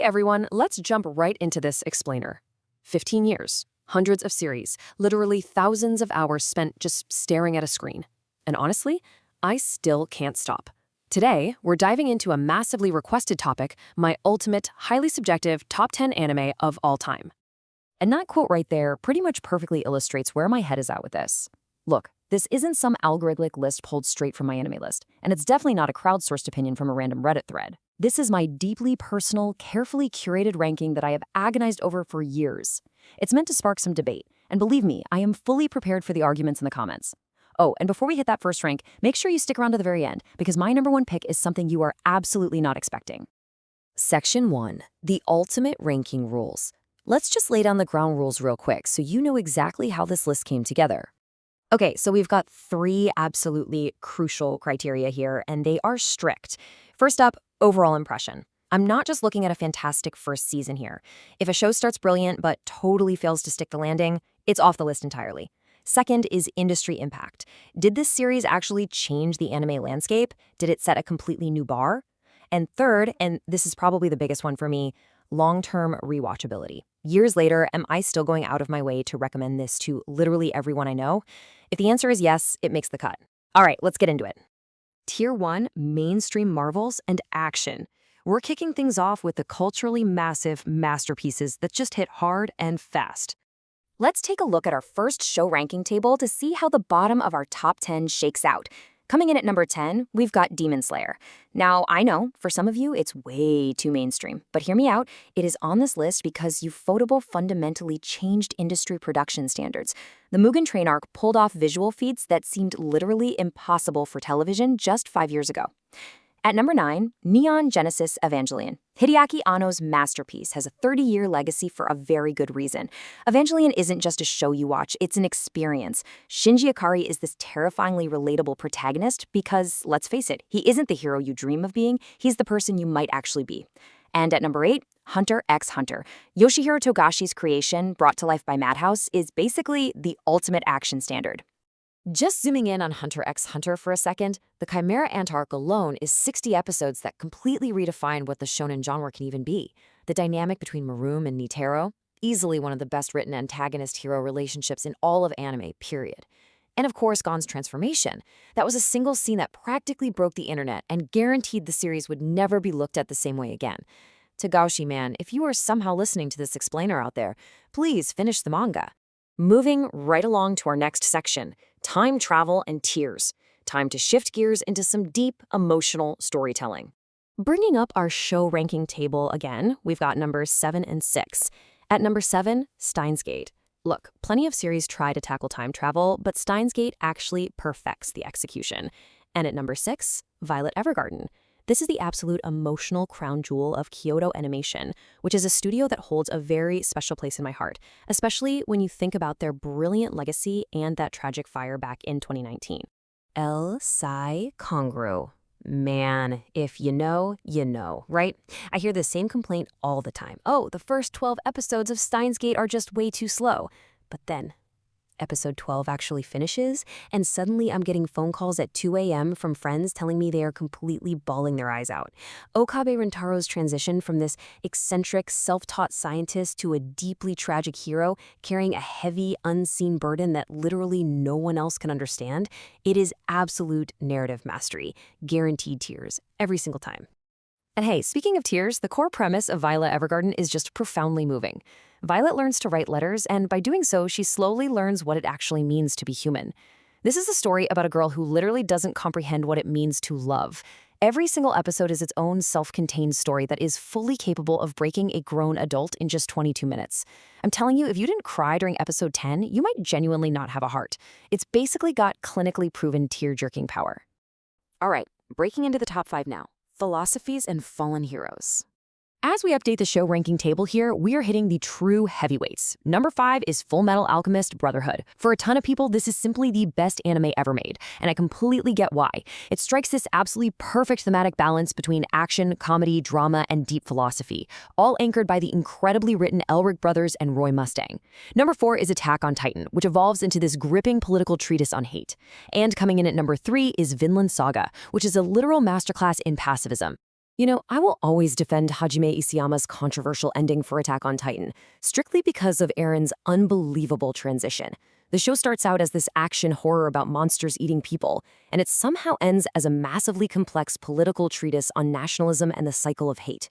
everyone, let's jump right into this explainer. 15 years, hundreds of series, literally thousands of hours spent just staring at a screen. And honestly, I still can't stop. Today, we're diving into a massively requested topic, my ultimate, highly subjective top 10 anime of all time. And that quote right there pretty much perfectly illustrates where my head is at with this. Look, this isn't some algorithmic list pulled straight from MyAnimeList, and it's definitely not a crowdsourced opinion from a random Reddit thread. This is my deeply personal, carefully curated ranking that I have agonized over for years. It's meant to spark some debate, and believe me, I am fully prepared for the arguments in the comments. Oh, and before we hit that first rank, make sure you stick around to the very end, because my number one pick is something you are absolutely not expecting. Section 1. The Ultimate Ranking Rules. Let's just lay down the ground rules real quick so you know exactly how this list came together. Okay, so we've got 3 absolutely crucial criteria here, and they are strict. First up, overall impression. I'm not just looking at a fantastic first season here. If a show starts brilliant but totally fails to stick the landing, it's off the list entirely. Second is industry impact. Did this series actually change the anime landscape? Did it set a completely new bar? And third, and this is probably the biggest one for me, long-term rewatchability. Years later, am I still going out of my way to recommend this to literally everyone I know? If the answer is yes, it makes the cut. All right, let's get into it. Tier 1, mainstream marvels and action. We're kicking things off with the culturally massive masterpieces that just hit hard and fast. Let's take a look at our first show ranking table to see how the bottom of our top 10 shakes out. Coming in at number 10, we've got Demon Slayer. Now, I know, for some of you, it's way too mainstream, but hear me out, it is on this list because Ufotable fundamentally changed industry production standards. The Mugen Train arc pulled off visual feats that seemed literally impossible for television just 5 years ago. At number 9, Neon Genesis Evangelion. Hideaki Anno's masterpiece has a 30-year legacy for a very good reason. Evangelion isn't just a show you watch, it's an experience. Shinji Ikari is this terrifyingly relatable protagonist because, let's face it, he isn't the hero you dream of being, he's the person you might actually be. And at number 8, Hunter x Hunter. Yoshihiro Togashi's creation, brought to life by Madhouse, is basically the ultimate action standard. Just zooming in on Hunter x Hunter for a second, the Chimera Ant arc alone is 60 episodes that completely redefine what the shonen genre can even be. The dynamic between Marume and Nitaro, easily one of the best-written antagonist-hero relationships in all of anime, period. And of course, Gon's transformation. That was a single scene that practically broke the internet and guaranteed the series would never be looked at the same way again. Togashi, man, if you are somehow listening to this explainer out there, please finish the manga. Moving right along to our next section, time travel and tears. Time to shift gears into some deep, emotional storytelling. Bringing up our show ranking table again, we've got numbers 7 and 6. At number 7, Steins Gate. Look, plenty of series try to tackle time travel, but Steins Gate actually perfects the execution. And at number 6, Violet Evergarden. This is the absolute emotional crown jewel of Kyoto Animation, which is a studio that holds a very special place in my heart, especially when you think about their brilliant legacy and that tragic fire back in 2019. El Sai Kongru. Man, if you know, right? I hear the same complaint all the time. Oh, the first 12 episodes of Steins Gate are just way too slow. But then episode 12 actually finishes, and suddenly I'm getting phone calls at 2 a.m. from friends telling me they are completely bawling their eyes out. Okabe Rintaro's transition from this eccentric, self-taught scientist to a deeply tragic hero carrying a heavy, unseen burden that literally no one else can understand, it is absolute narrative mastery. Guaranteed tears, every single time. And hey, speaking of tears, the core premise of Violet Evergarden is just profoundly moving. Violet learns to write letters, and by doing so, she slowly learns what it actually means to be human. This is a story about a girl who literally doesn't comprehend what it means to love. Every single episode is its own self-contained story that is fully capable of breaking a grown adult in just 22 minutes. I'm telling you, if you didn't cry during episode 10, you might genuinely not have a heart. It's basically got clinically proven tear-jerking power. All right, breaking into the top 5 now. Philosophies and Fallen Heroes. As we update the show ranking table here, we are hitting the true heavyweights. Number 5 is Full Metal Alchemist Brotherhood. For a ton of people, this is simply the best anime ever made, and I completely get why. It strikes this absolutely perfect thematic balance between action, comedy, drama, and deep philosophy, all anchored by the incredibly written Elric brothers and Roy Mustang. Number 4 is Attack on Titan, which evolves into this gripping political treatise on hate. And coming in at number 3 is Vinland Saga, which is a literal masterclass in pacifism. I will always defend Hajime Isayama's controversial ending for Attack on Titan, strictly because of Eren's unbelievable transition. The show starts out as this action horror about monsters eating people, and it somehow ends as a massively complex political treatise on nationalism and the cycle of hate.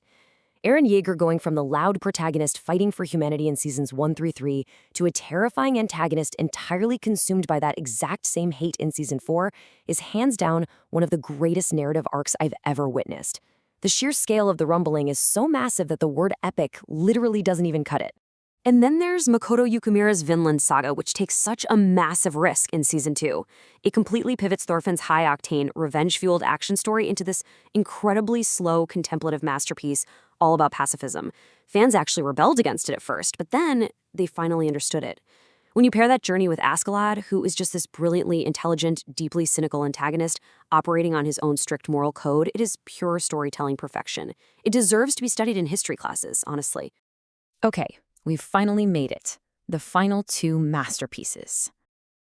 Eren Yeager going from the loud protagonist fighting for humanity in seasons 1 through 3 to a terrifying antagonist entirely consumed by that exact same hate in season 4 is hands down one of the greatest narrative arcs I've ever witnessed. The sheer scale of the rumbling is so massive that the word epic literally doesn't even cut it. And then there's Makoto Yukimura's Vinland Saga, which takes such a massive risk in Season 2. It completely pivots Thorfinn's high-octane, revenge-fueled action story into this incredibly slow, contemplative masterpiece all about pacifism. Fans actually rebelled against it at first, but then they finally understood it. When you pair that journey with Askeladd, who is just this brilliantly intelligent, deeply cynical antagonist operating on his own strict moral code, it is pure storytelling perfection. It deserves to be studied in history classes, honestly. Okay. We've finally made it. The final 2 masterpieces.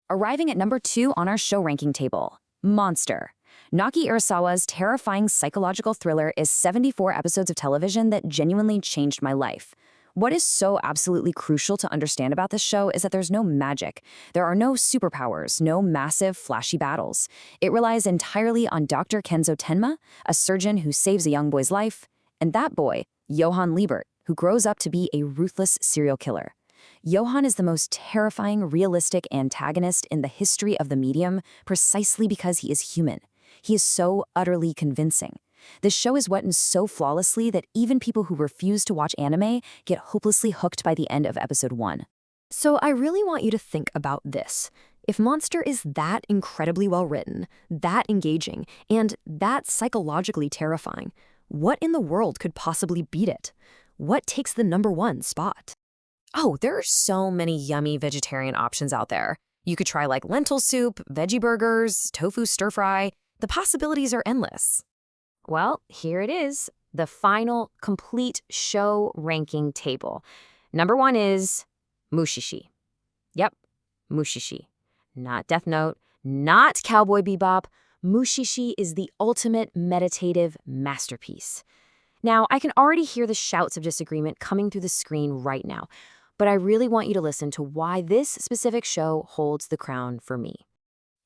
Arriving at number 2 on our show ranking table, Monster. Naoki Urasawa's terrifying psychological thriller is 74 episodes of television that genuinely changed my life. What is so absolutely crucial to understand about this show is that there's no magic. There are no superpowers, no massive, flashy battles. It relies entirely on Dr. Kenzo Tenma, a surgeon who saves a young boy's life, and that boy, Johann Liebert, who grows up to be a ruthless serial killer. Johann is the most terrifying, realistic antagonist in the history of the medium precisely because he is human. He is so utterly convincing. This show is written so flawlessly that even people who refuse to watch anime get hopelessly hooked by the end of episode 1. So I really want you to think about this. If Monster is that incredibly well written, that engaging, and that psychologically terrifying, what in the world could possibly beat it? What takes the number 1 spot? Oh, there are so many yummy vegetarian options out there. You could try like lentil soup, veggie burgers, tofu stir-fry. The possibilities are endless. Well, here it is, the final complete show ranking table. Number 1 is mushishi. Yep, mushishi. Not Death Note, not Cowboy Bebop. Mushishi is the ultimate meditative masterpiece. Now, I can already hear the shouts of disagreement coming through the screen right now, but I really want you to listen to why this specific show holds the crown for me.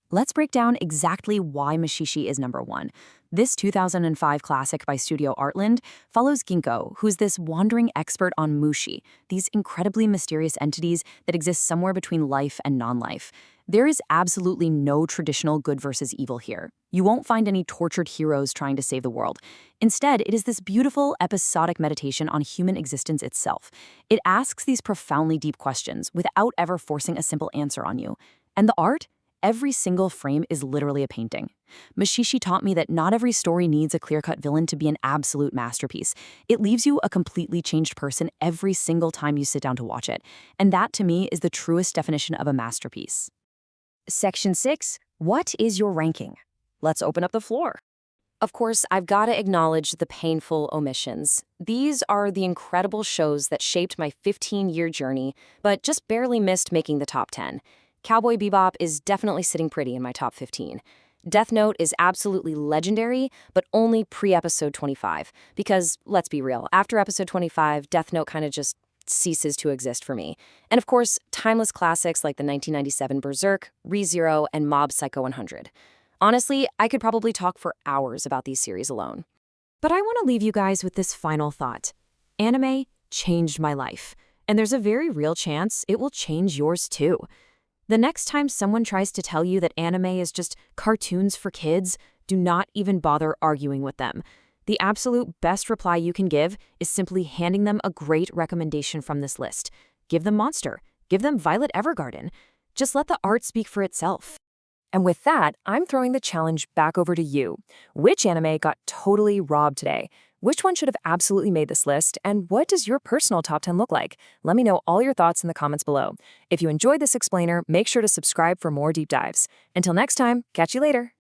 Let's break down exactly why Mushishi is number 1. This 2005 classic by Studio Artland follows Ginkgo, who's this wandering expert on mushi, these incredibly mysterious entities that exist somewhere between life and non-life. There is absolutely no traditional good versus evil here. You won't find any tortured heroes trying to save the world. Instead, it is this beautiful, episodic meditation on human existence itself. It asks these profoundly deep questions without ever forcing a simple answer on you. And the art? Every single frame is literally a painting. Mushishi taught me that not every story needs a clear-cut villain to be an absolute masterpiece. It leaves you a completely changed person every single time you sit down to watch it. And that, to me, is the truest definition of a masterpiece. Section 6, what is your ranking? Let's open up the floor. Of course, I've got to acknowledge the painful omissions. These are the incredible shows that shaped my 15-year journey, but just barely missed making the top 10. Cowboy Bebop is definitely sitting pretty in my top 15. Death Note is absolutely legendary, but only pre-episode 25. Because, let's be real, after episode 25, Death Note kind of just ceases to exist for me. And of course, timeless classics like the 1997 Berserk, Re:Zero, and Mob Psycho 100. Honestly, I could probably talk for hours about these series alone. But I want to leave you guys with this final thought. Anime changed my life, and there's a very real chance it will change yours too. The next time someone tries to tell you that anime is just cartoons for kids, do not even bother arguing with them. The absolute best reply you can give is simply handing them a great recommendation from this list. Give them Monster. Give them Violet Evergarden. Just let the art speak for itself. And with that, I'm throwing the challenge back over to you. Which anime got totally robbed today? Which one should have absolutely made this list? And what does your personal top 10 look like? Let me know all your thoughts in the comments below. If you enjoyed this explainer, make sure to subscribe for more deep dives. Until next time, catch you later.